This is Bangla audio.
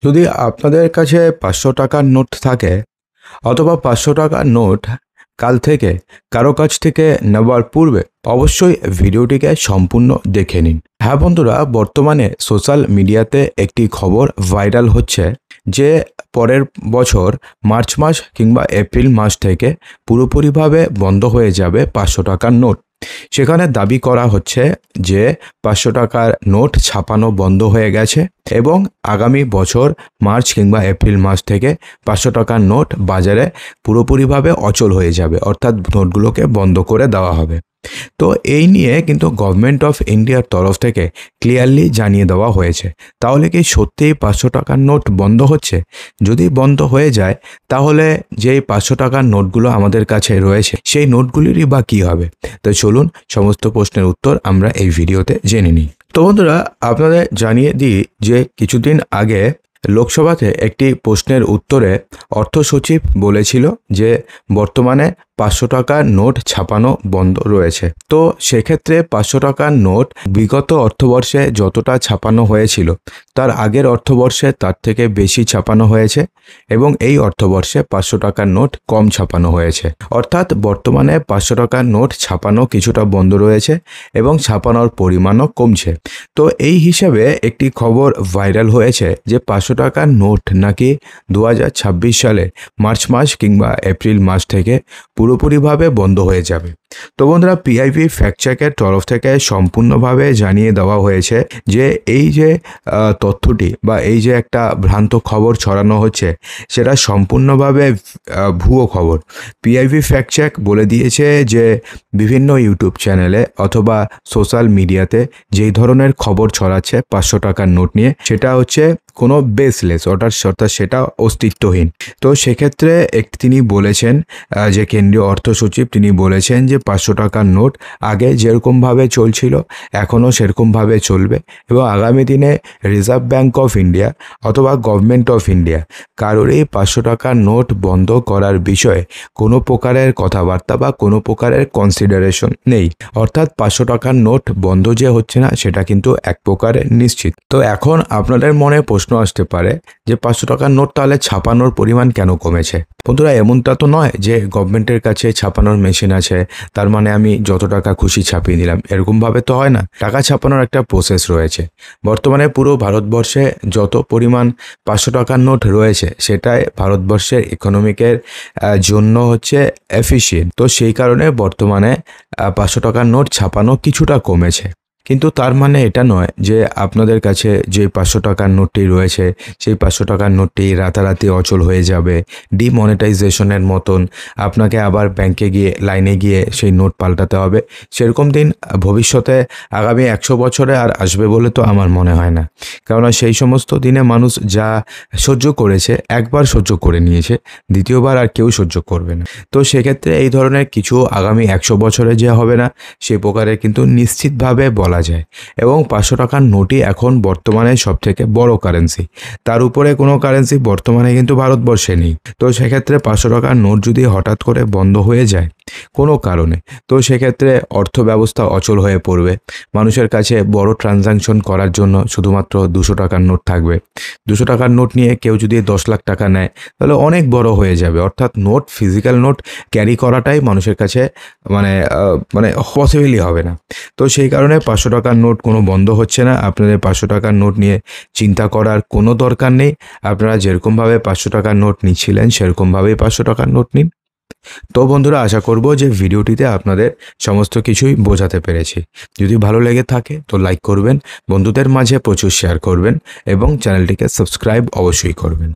যদি আপনাদের কাছে ৫০০ টাকার নোট থাকে অথবা ৫০০ টাকার নোট কাল থেকে কারো কাছ থেকে নেওয়ার পূর্বে অবশ্যই ভিডিওটিকে সম্পূর্ণ দেখে নিন। হ্যাঁ বন্ধুরা, বর্তমানে সোশ্যাল মিডিয়াতে একটি খবর ভাইরাল হচ্ছে যে পরের বছর মার্চ মাস কিংবা এপ্রিল মাস থেকে পুরোপুরিভাবে বন্ধ হয়ে যাবে ৫০০ টাকার নোট। সেখানে দাবি করা হচ্ছে যে ৫০০ টাকার নোট ছাপানো বন্ধ হয়ে গেছে এবং আগামী বছর মার্চ কিংবা এপ্রিল মাস থেকে ৫০০ টাকার নোট বাজারে পুরোপুরিভাবে অচল হয়ে যাবে, অর্থাৎ নোটগুলোকে বন্ধ করে দেওয়া হবে। তো এই নিয়ে কিন্তু গভর্নমেন্ট অফ ইন্ডিয়ার তরফ থেকে ক্লিয়ারলি জানিয়ে দেওয়া হয়েছে। তাহলে কি সত্যিই ৫০০ টাকার নোট বন্ধ হচ্ছে? যদি বন্ধ হয়ে যায় তাহলে যেই ৫০০ টাকার নোটগুলো আমাদের কাছে রয়েছে সেই নোটগুলিরই বা কী হবে? তো চলুন সমস্ত প্রশ্নের উত্তর আমরা এই ভিডিওতে জেনে নিই। তো বন্ধুরা, আপনাদের জানিয়ে দিই যে কিছুদিন আগে লোকসভাতে একটি প্রশ্নের উত্তরে অর্থ সচিব বলেছিল যে বর্তমানে ৫০০ টাকার নোট ছাপানো বন্ধ রয়েছে। তো সেক্ষেত্রে ৫০০ টাকার নোট বিগত অর্থবর্ষে যতটা ছাপানো হয়েছিল তার আগের অর্থবর্ষে তার থেকে বেশি ছাপানো হয়েছে এবং এই অর্থবর্ষে ৫০০ টাকার নোট কম ছাপানো হয়েছে। অর্থাৎ বর্তমানে ৫০০ টাকার নোট ছাপানো কিছুটা বন্ধ রয়েছে এবং ছাপানোর পরিমাণও কমছে। তো এই হিসাবে একটি খবর ভাইরাল হয়েছে যে ৫০০ টাকার নোট নাকি ২০২৬ সালে মার্চ মাস কিংবা এপ্রিল মাস থেকে পুরোপুরিভাবে বন্ধ হয়ে যাবে। তো বন্ধুরা, পিআইবি ফ্যাক্ট চেকের তরফ থেকে সম্পূর্ণভাবে জানিয়ে দেওয়া হয়েছে যে এই যে তথ্যটি বা এই যে একটা ভ্রান্ত খবর ছড়ানো হচ্ছে সেটা সম্পূর্ণভাবে ভুয়ো খবর। পিআইবি ফ্যাক্ট চেক বলে দিয়েছে যে বিভিন্ন ইউটিউব চ্যানেলে অথবা সোশ্যাল মিডিয়াতে যেই ধরনের খবর ছড়াচ্ছে ৫০০ টাকার নোট নিয়ে সেটা হচ্ছে কোনো বেসলেস, অর্থাৎ সেটা অস্তিত্বহীন। তো সেক্ষেত্রে তিনি বলেছেন যে কেন্দ্রীয় অর্থ সচিব তিনি বলেছেন যে ৫০০ টাকার নোট আগে যেরকমভাবে চলছিল এখনও সেরকমভাবে চলবে এবং আগামী দিনে রিজার্ভ ব্যাঙ্ক অফ ইন্ডিয়া অথবা গভর্নমেন্ট অফ ইন্ডিয়া কারোরই ৫০০ টাকার নোট বন্ধ করার বিষয়ে কোনো প্রকারের কথাবার্তা বা কোনো প্রকারের কনসিডারেশন নেই। অর্থাৎ ৫০০ টাকার নোট বন্ধ যে হচ্ছে না সেটা কিন্তু এক প্রকারের নিশ্চিত। তো এখন আপনাদের মনে প্রশ্ন আসতে পারে যে ৫০০ টাকার নোট তাহলে ছাপানোর পরিমাণ কেন কমেছে? বন্ধুরা, এমনটা তো নয় যে গভর্নমেন্টের কাছে ছাপানোর মেশিন আছে তার মানে আমি যত টাকা খুশি ছাপিয়ে দিলাম, এরকমভাবে তো হয় না। টাকা ছাপানোর একটা প্রসেস রয়েছে। বর্তমানে পুরো ভারতবর্ষে যত পরিমাণ ৫০০ টাকার নোট রয়েছে সেটাই ভারতবর্ষের ইকোনমিকের জন্য হচ্ছে এফিশিয়েন্ট। তো সেই কারণে বর্তমানে ৫০০ টাকার নোট ছাপানো কিছুটা কমেছে। কিন্তু তার মানে এটা নয় যে আপনাদের কাছে যে ৫০০ টাকার নোটটি রয়েছে সেই ৫০০ টাকার নোটটি রাতারাতি অচল হয়ে যাবে। ডিমনিটাইজেশনের মতন আপনাকে আবার ব্যাংকে গিয়ে লাইনে গিয়ে সেই নোট পাল্টাতে হবে, সেরকম দিন ভবিষ্যতে আগামী ১০০ বছরে আর আসবে বলে তো আমার মনে হয় না। কেননা সেই সমস্ত দিনে মানুষ যা সহ্য করেছে একবার সহ্য করে নিয়েছে, দ্বিতীয়বার আর কেউ সহ্য করবে না। তো সেক্ষেত্রে এই ধরনের কিছু আগামী ১০০ বছরে যে হবে না সে প্রকারে কিন্তু নিশ্চিতভাবে বলা যায়। এবং ৫০০ টাকার নোটই এখন বর্তমানে সবথেকে বড় কারেন্সি। তার উপরে কোনো কারেন্সি বর্তমানে কিন্তু ভারতবর্ষে নেই। তো সেক্ষেত্রে ৫০০ টাকার নোট যদি হঠাৎ করে বন্ধ হয়ে যায় কোনো কারণে, তো সেক্ষেত্রে অর্থ ব্যবস্থা অচল হয়ে পড়বে। মানুষের কাছে বড় ট্রানজাকশন করার জন্য শুধুমাত্র ২০০ টাকার নোট থাকবে। ২০০ টাকার নোট নিয়ে কেউ যদি ১০ লাখ টাকা নেয় তাহলে অনেক বড় হয়ে যাবে। অর্থাৎ নোট, ফিজিক্যাল নোট ক্যারি করাটাই মানুষের কাছে মানে পসিবলই হবে না। তো সেই কারণে ৫০০ টাকার নোট কোনো বন্ধ হচ্ছে না। আপনাদের ৫০০ টাকার নোট নিয়ে চিন্তা করার কোনো দরকার নেই। আপনারা যেরকমভাবে ৫০০ টাকার নোট নিচ্ছিলেন সেরকমভাবেই ৫০০ টাকার নোট নিন। তো বন্ধুরা, আশা করব যে ভিডিওটিতে আপনাদের সমস্ত কিছুই বোঝাতে পেরেছি। যদি ভালো লেগে থাকে তো লাইক করবেন, বন্ধুদের মাঝে প্রচুর শেয়ার করবেন এবং চ্যানেলটিকে সাবস্ক্রাইব অবশ্যই করবেন।